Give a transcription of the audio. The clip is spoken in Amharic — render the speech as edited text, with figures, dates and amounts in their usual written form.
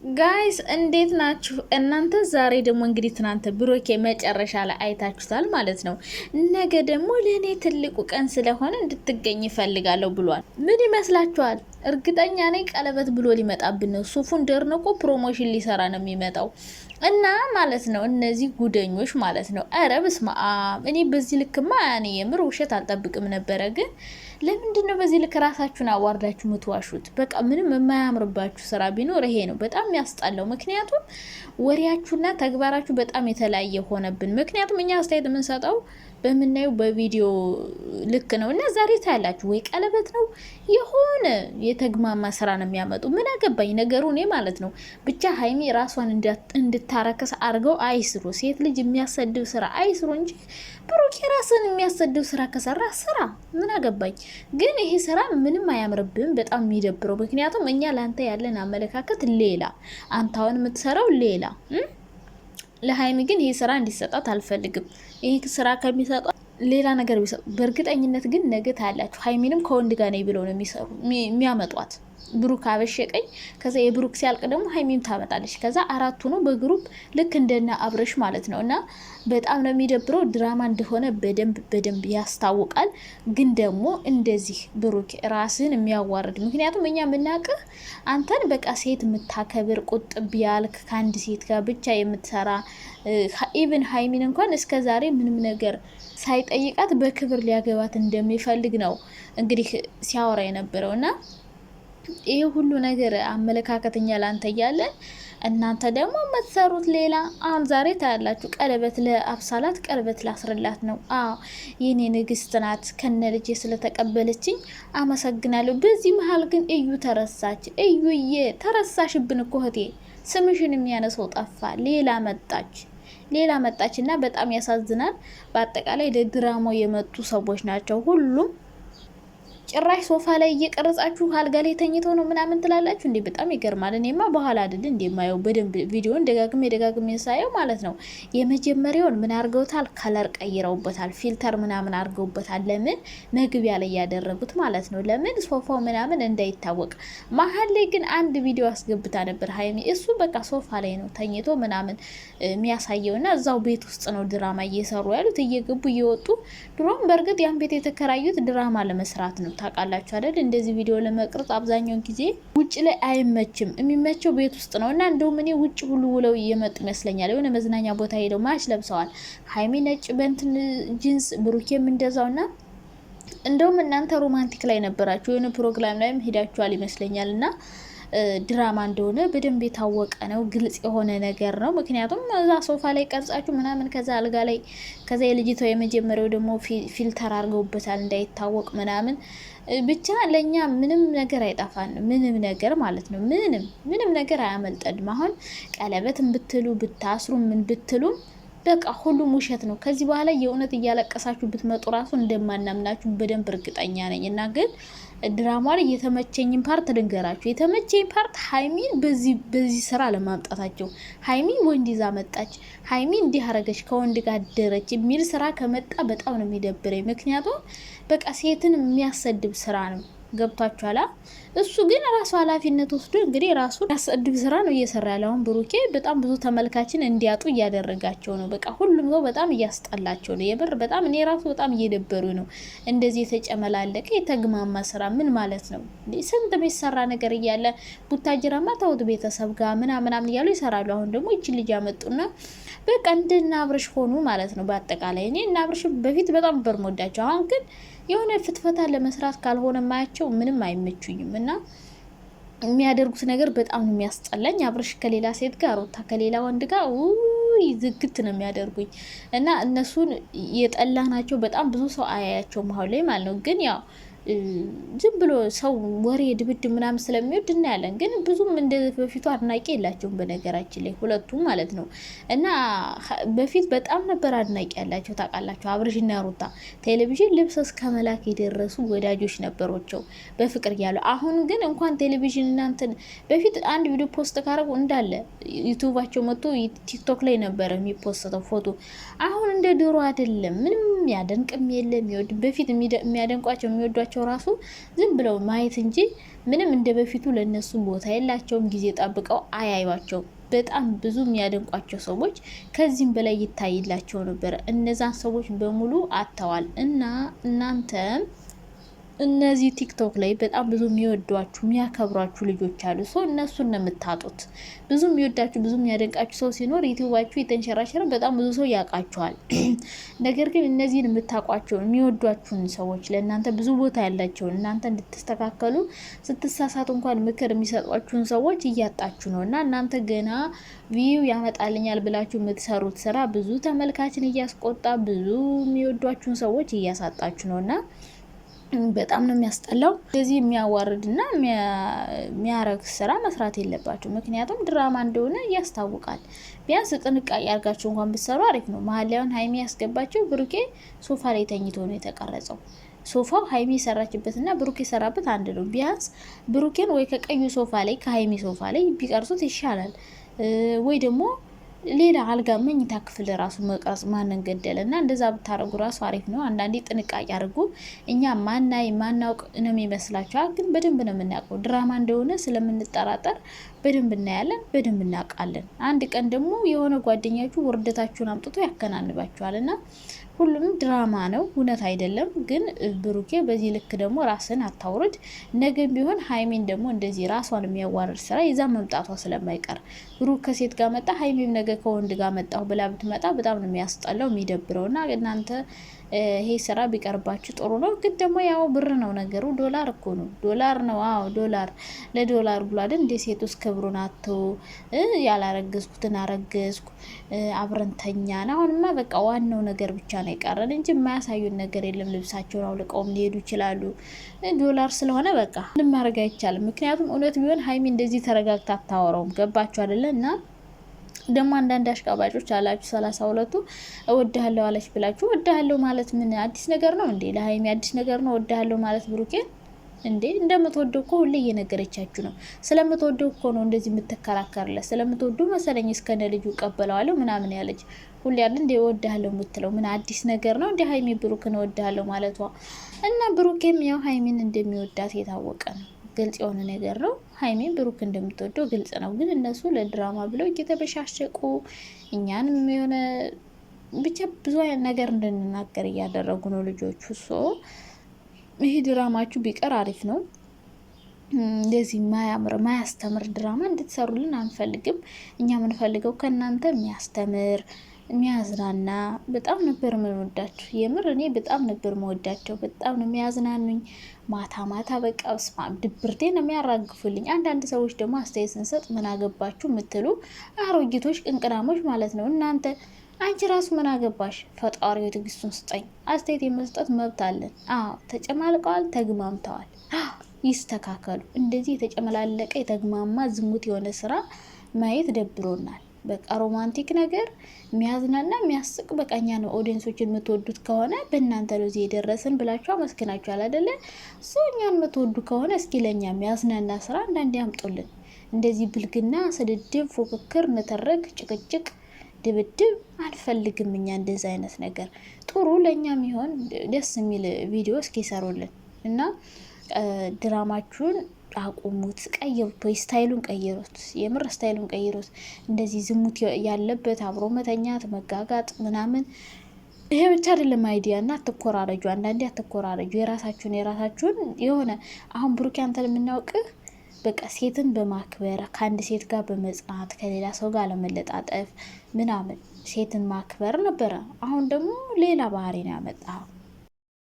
ጋይስ እንዴት ናችሁ እናንተ? ዛሬ ደግሞ እንግዲህ ትናንት ብሩኬ መጨረሻ ላይ አይታችሁታል ማለት ነው። ነገ ደግሞ ለእኔ ትልቁ ቀን ስለሆነ እንድትገኝ ይፈልጋለሁ ብሏል። ምን ይመስላችኋል? እርግጠኛ ነኝ ቀለበት ብሎ ሊመጣብን ነው። ሱፉን ደርንቆ ፕሮሞሽን ሊሰራ ነው የሚመጣው እና ማለት ነው። እነዚህ ጉደኞች ማለት ነው። ኧረ በስመ አብ! እኔ በዚህ ልክማ እኔ የምር ውሸት አልጠብቅም ነበረ። ግን ለምንድን ነው በዚህ ልክ ራሳችሁን አዋርዳችሁ ምትዋሹት? በቃ ምንም የማያምርባችሁ ስራ ቢኖር ይሄ ነው። በጣም ያስጣለው። ምክንያቱም ወሬያችሁና ተግባራችሁ በጣም የተለያየ ሆነብን። ምክንያቱም እኛ አስተያየት የምንሰጠው በምናየው በቪዲዮ ልክ ነው እና ዛሬ ታያላችሁ ወይ ቀለበት ነው የሆነ የተግማማ ስራ ነው የሚያመጡ። ምን አገባኝ ነገሩ እኔ ማለት ነው። ብቻ ሀይሚ ራሷን እንድታረከስ አድርገው አይስሩ። ሴት ልጅ የሚያሰድብ ስራ አይስሩ እንጂ ብሩክ ራስን የሚያሰድብ ስራ ከሰራ ስራ ምን አገባኝ። ግን ይሄ ስራ ምንም አያምርብም፣ በጣም የሚደብረው። ምክንያቱም እኛ ለአንተ ያለን አመለካከት ሌላ፣ አንተ አሁን የምትሰራው ሌላ። ለሀይሚ ግን ይሄ ስራ እንዲሰጣት አልፈልግም። ይሄ ስራ ከሚሰጧት ሌላ ነገር ቢሰጡ በእርግጠኝነት ግን ነገ ታያላችሁ። ሀይሚንም ከወንድ ጋር ነኝ ብለው ነው የሚያመጧት። ብሩክ አበሸቀኝ፣ ከዛ የብሩክ ሲያልቅ ደግሞ ሀይሚም ታመጣለች። ከዛ አራቱ ነው በግሩፕ ልክ እንደና አብረሽ ማለት ነው። እና በጣም ነው የሚደብረው። ድራማ እንደሆነ በደንብ ያስታውቃል። ግን ደግሞ እንደዚህ ብሩክ ራስን የሚያዋርድ ምክንያቱም እኛ የምናውቅህ አንተን በቃ ሴት የምታከብር ቁጥብ ያልክ ከአንድ ሴት ጋር ብቻ የምትሰራ ኢቭን ሀይሚን እንኳን እስከ ዛሬ ምንም ነገር ሳይጠይቃት በክብር ሊያገባት እንደሚፈልግ ነው እንግዲህ ሲያወራ የነበረው እና ይሄ ሁሉ ነገር አመለካከተኛ ላንተ እያለን እናንተ ደግሞ የምትሰሩት ሌላ። አሁን ዛሬ ታያላችሁ ቀለበት ለአብሳላት ቀለበት ላስርላት ነው። የኔ ንግስት ናት ከነ ልጄ ስለተቀበለችኝ አመሰግናለሁ። በዚህ መሀል ግን እዩ ተረሳች። እዩዬ ተረሳሽብን እኮ እህቴ፣ ስምሽን የሚያነሰው ጠፋ። ሌላ መጣች እና በጣም ያሳዝናል። በአጠቃላይ ለድራማው የመጡ ሰዎች ናቸው ሁሉም። ጭራሽ ሶፋ ላይ እየቀረጻችሁ አልጋ ላይ ተኝተው ነው ምናምን ትላላችሁ እንዴ? በጣም ይገርማል። እኔማ በኋላ አይደል እንዴ የማየው በደንብ ቪዲዮን ደጋግሜ ሳየው ማለት ነው። የመጀመሪያውን ምን አርገውታል? ከለር ቀይረውበታል፣ ፊልተር ምናምን አርገውበታል። ለምን መግቢያ ላይ ያደረጉት ማለት ነው። ለምን ሶፋው ምናምን እንዳይታወቅ። መሀል ላይ ግን አንድ ቪዲዮ አስገብታ ነበር ሀይሚ። እሱ በቃ ሶፋ ላይ ነው ተኝቶ ምናምን የሚያሳየውና እዛው ቤት ውስጥ ነው ድራማ እየሰሩ ያሉት እየገቡ እየወጡ። ድሮም በእርግጥ ያን ቤት የተከራዩት ድራማ ለመስራት ነው። ታውቃላችሁ አይደል? እንደዚህ ቪዲዮ ለመቅረጽ አብዛኛውን ጊዜ ውጭ ላይ አይመችም፣ የሚመቸው ቤት ውስጥ ነው። እና እንደውም እኔ ውጭ ሁሉ ውለው እየመጡ ይመስለኛል። የሆነ መዝናኛ ቦታ ሄደው ማች ለብሰዋል። ሀይሚ ነጭ በንትን ጂንስ፣ ብሩኬም እንደዛውና እንደውም እናንተ ሮማንቲክ ላይ ነበራችሁ፣ የሆነ ፕሮግራም ላይም ሄዳችኋል ይመስለኛል። እና ድራማ እንደሆነ በደንብ የታወቀ ነው፣ ግልጽ የሆነ ነገር ነው። ምክንያቱም እዛ ሶፋ ላይ ቀርጻችሁ ምናምን ከዛ አልጋ ላይ ከዛ የልጅቷ የመጀመሪያው ደግሞ ፊልተር አድርገውበታል እንዳይታወቅ ምናምን። ብቻ ለኛ ምንም ነገር አይጠፋን፣ ምንም ነገር ማለት ነው። ምንም ነገር አያመልጠንም። አሁን ቀለበትን ብትሉ ብታስሩ ምን ብትሉ በቃ ሁሉም ውሸት ነው። ከዚህ በኋላ የእውነት እያለቀሳችሁ ብትመጡ ራሱ እንደማናምናችሁ በደንብ እርግጠኛ ነኝ። እና ግን ድራማ ላይ የተመቸኝን ፓርት ልንገራችሁ። የተመቸኝ ፓርት ሀይሚን በዚህ ስራ ለማምጣታቸው። ሀይሚ ወንድ ይዛ መጣች፣ ሀይሚ እንዲህ አረገች፣ ከወንድ ጋር አደረች የሚል ስራ ከመጣ በጣም ነው የሚደብረኝ። ምክንያቱም በቃ ሴትን የሚያሰድብ ስራ ነው። ገብቷችኋላ? እሱ ግን ራሱ ኃላፊነት ወስዶ እንግዲህ ራሱ ያሰድብ ስራ ነው እየሰራ ያለው። አሁን ብሩኬ በጣም ብዙ ተመልካችን እንዲያጡ እያደረጋቸው ነው። በቃ ሁሉም ሰው በጣም እያስጠላቸው ነው። የምር በጣም እኔ ራሱ በጣም እየደበሩ ነው። እንደዚህ የተጨመላለቀ የተግማማ ስራ ምን ማለት ነው? ስንት የሚሰራ ነገር እያለ ቡታጅራማ ተውት ቤተሰብ ጋር ምናምን እያሉ ይሰራሉ። አሁን ደግሞ ይችን ልጅ ያመጡና በቃ እንደና አብርሽ ሆኑ ማለት ነው። በአጠቃላይ እኔ እና አብርሽ በፊት በጣም ነበር የምወዳቸው። አሁን ግን የሆነ ፍትፈታ ለመስራት ካልሆነ ማያቸው ምንም አይመቹኝም እና የሚያደርጉት ነገር በጣም ነው የሚያስጠላኝ። አብርሽ ከሌላ ሴት ጋር፣ ሩታ ከሌላ ወንድ ጋር ዝግት ነው የሚያደርጉኝ እና እነሱን የጠላ ናቸው። በጣም ብዙ ሰው አያያቸው መሀል ላይ ማለት ነው። ግን ያው ዝም ብሎ ሰው ወሬ ድብድብ ምናምን ስለሚወድ እናያለን። ግን ብዙም እንደ በፊቱ አድናቂ የላቸውም በነገራችን ላይ ሁለቱም ማለት ነው። እና በፊት በጣም ነበር አድናቂ ያላቸው ታውቃላቸው። አብርሽና ሩታ ቴሌቪዥን ልብስ እስከ መላክ የደረሱ ወዳጆች ነበሯቸው በፍቅር እያሉ። አሁን ግን እንኳን ቴሌቪዥን እናንተን በፊት አንድ ቪዲዮ ፖስት ካረጉ እንዳለ ዩቱባቸው መጥቶ ቲክቶክ ላይ ነበረ የሚፖስተው ፎቶ። አሁን እንደ ድሮ አይደለም። ምንም ያደንቅም የለም የሚወድ በፊት የሚያደንቋቸው የሚወዷቸው ራሱ ዝም ብለው ማየት እንጂ ምንም እንደ በፊቱ ለነሱ ቦታ የላቸውም። ጊዜ ጠብቀው አያዩዋቸውም። በጣም ብዙ የሚያደንቋቸው ሰዎች ከዚህም በላይ ይታይላቸው ነበር። እነዛን ሰዎች በሙሉ አጥተዋል። እና እናንተም እነዚህ ቲክቶክ ላይ በጣም ብዙ የሚወዷችሁ የሚያከብሯችሁ ልጆች አሉ። ሰው እነሱን ነው የምታጡት። ብዙ የሚወዳችሁ ብዙ የሚያደንቃችሁ ሰው ሲኖር ዩቲዩባችሁ የተንሸራሸረ በጣም ብዙ ሰው ያውቃችኋል። ነገር ግን እነዚህን የምታውቋቸውን የሚወዷችሁን ሰዎች ለእናንተ ብዙ ቦታ ያላቸውን እናንተ እንድትስተካከሉ ስትሳሳቱ እንኳን ምክር የሚሰጧችሁን ሰዎች እያጣችሁ ነው። እና እናንተ ገና ቪው ያመጣልኛል ብላችሁ የምትሰሩት ስራ ብዙ ተመልካችን እያስቆጣ ብዙ የሚወዷችሁን ሰዎች እያሳጣችሁ ነው። እና በጣም ነው የሚያስጠላው። እንደዚህ የሚያዋርድና የሚያረግ ስራ መስራት የለባቸው። ምክንያቱም ድራማ እንደሆነ ያስታውቃል። ቢያንስ ጥንቃቄ አድርጋችሁ እንኳን ብትሰሩ አሪፍ ነው። መሀል ላይ አሁን ሀይሚ ያስገባቸው ብሩኬ ሶፋ ላይ ተኝቶ ነው የተቀረጸው። ሶፋው ሀይሚ የሰራችበትና ብሩኬ የሰራበት አንድ ነው። ቢያንስ ብሩኬን ወይ ከቀዩ ሶፋ ላይ ከሀይሚ ሶፋ ላይ ቢቀርጹት ይሻላል። ወይ ደግሞ ሌላ አልጋ መኝታ ክፍል ራሱ መቅረጽ ማንን ገደለ? እና እንደዛ ብታረጉ ራሱ አሪፍ ነው። አንዳንዴ ጥንቃቄ አድርጉ። እኛ ማናውቅ ነው የሚመስላችኋል፣ ግን በደንብ ነው የምናውቀው። ድራማ እንደሆነ ስለምንጠራጠር በደንብ እናያለን፣ በደንብ እናውቃለን። አንድ ቀን ደግሞ የሆነ ጓደኛችሁ ውርደታችሁን አምጥቶ ያከናንባችኋል። እና ሁሉም ድራማ ነው፣ እውነት አይደለም። ግን ብሩኬ በዚህ ልክ ደግሞ ራስን አታውርድ። ነገም ቢሆን ሀይሜን ደግሞ እንደዚህ ራሷን የሚያዋርድ ስራ ይዛ መምጣቷ ስለማይቀር ብሩክ ከሴት ጋር መጣ፣ ሀይሜም ነገ ከወንድ ጋር መጣሁ ብላ ብትመጣ በጣም ነው የሚያስጠላው የሚደብረው። እና እናንተ ይሄ ስራ ቢቀርባችሁ ጥሩ ነው። ግን ደግሞ ያው ብር ነው ነገሩ፣ ዶላር እኮ ነው፣ ዶላር ነው። አዎ ዶላር ለዶላር ብሎ አይደል እንደ ሴት ውስጥ ክብሩን አቶ ያላረገዝኩትን አረገዝኩ አብረንተኛን። አሁንማ በቃ ዋናው ነገር ብቻ ነው የቀረን እንጂ የማያሳዩን ነገር የለም። ልብሳቸውን አውልቀውም ሊሄዱ ይችላሉ። ዶላር ስለሆነ በቃ ምንም ማድረግ አይቻልም። ምክንያቱም እውነት ቢሆን ሀይሚ እንደዚህ ተረጋግታ አታወራውም። ገባችሁ አይደለ? እና ደግሞ አንዳንድ አሽቃባጮች አላችሁ 32ቱ እወድሃለሁ አለች ብላችሁ እወድሃለሁ ማለት ምን አዲስ ነገር ነው እንዴ? ለሀይሚ አዲስ ነገር ነው እወድሃለሁ ማለት? ብሩኬን እንዴ እንደምትወደው እኮ ሁሌ እየነገረቻችሁ ነው። ስለምትወደው እኮ ነው እንደዚህ የምትከራከርለት። ስለምትወደው መሰለኝ እስከነ ልጁ ቀበለዋለሁ ምናምን ያለች ሁሌ ያለ እንደ እወድሃለሁ የምትለው ምን አዲስ ነገር ነው እንደ ሀይሚ ብሩክን እወድሃለሁ ማለቷ? እና ብሩኬም ያው ሀይሚን እንደሚወዳት የታወቀ ነው። ግልጽ የሆነ ነገር ነው። ሀይሜን ብሩክ እንደምትወደው ግልጽ ነው። ግን እነሱ ለድራማ ብለው እየተበሻሸቁ እኛንም የሆነ ብቻ ብዙ አይነት ነገር እንድንናገር እያደረጉ ነው ልጆቹ። ይህ ድራማችሁ ቢቀር አሪፍ ነው። እንደዚህ ማያስተምር ድራማ እንድትሰሩልን አንፈልግም። እኛ የምንፈልገው ከእናንተ የሚያስተምር የሚያዝናና። በጣም ነበር የምንወዳቸው። የምር እኔ በጣም ነበር መወዳቸው። በጣም ነው የሚያዝናኑኝ። ማታ ማታ በቃ ስማ ድብርቴ ነው የሚያራግፉልኝ። አንዳንድ ሰዎች ደግሞ አስተያየት ስንሰጥ ምን አገባችሁ የምትሉ አሮጊቶች ቅንቅናሞች ማለት ነው። እናንተ አንቺ ራሱ ምን አገባሽ? ፈጣሪው ትዕግስቱን ስጠኝ። አስተያየት የመስጠት መብት አለን። አዎ ተጨማልቀዋል፣ ተግማምተዋል። ይስተካከሉ። እንደዚህ የተጨመላለቀ የተግማማ ዝሙት የሆነ ስራ ማየት ደብሮናል። በቃ ሮማንቲክ ነገር የሚያዝናና የሚያስቅ በቃኛ ነው። ኦዲየንሶችን የምትወዱት ከሆነ በእናንተ ነው እዚህ የደረስን ብላችሁ አመስግናችኋል አይደለ? እኛን የምትወዱ ከሆነ እስኪ ለኛ የሚያዝናና ስራ አንዳንዴ ያምጡልን። እንደዚህ ብልግና፣ ስድድብ፣ ፉክክር፣ ንትርክ፣ ጭቅጭቅ፣ ድብድብ አንፈልግም። እኛ እንደዚህ አይነት ነገር ጥሩ ለኛ የሚሆን ደስ የሚል ቪዲዮ እስኪ ሰሩልን እና ድራማችሁን አቁሙት። ቀይሩት፣ ወይ ስታይሉን ቀይሩት። የምር ስታይሉን ቀይሩት። እንደዚህ ዝሙት ያለበት አብሮ መተኛት፣ መጋጋጥ ምናምን ይሄ ብቻ አይደለም አይዲያ። እና አትኮራረጁ። አንዳንዴ አትኮራረጁ። የራሳችሁን የሆነ አሁን ብሩክ አንተን የምናውቅህ በቃ ሴትን በማክበር ከአንድ ሴት ጋር በመጽናት ከሌላ ሰው ጋር ለመለጣጠፍ ምናምን ሴትን ማክበር ነበረ። አሁን ደግሞ ሌላ ባህሪ ነው ያመጣው።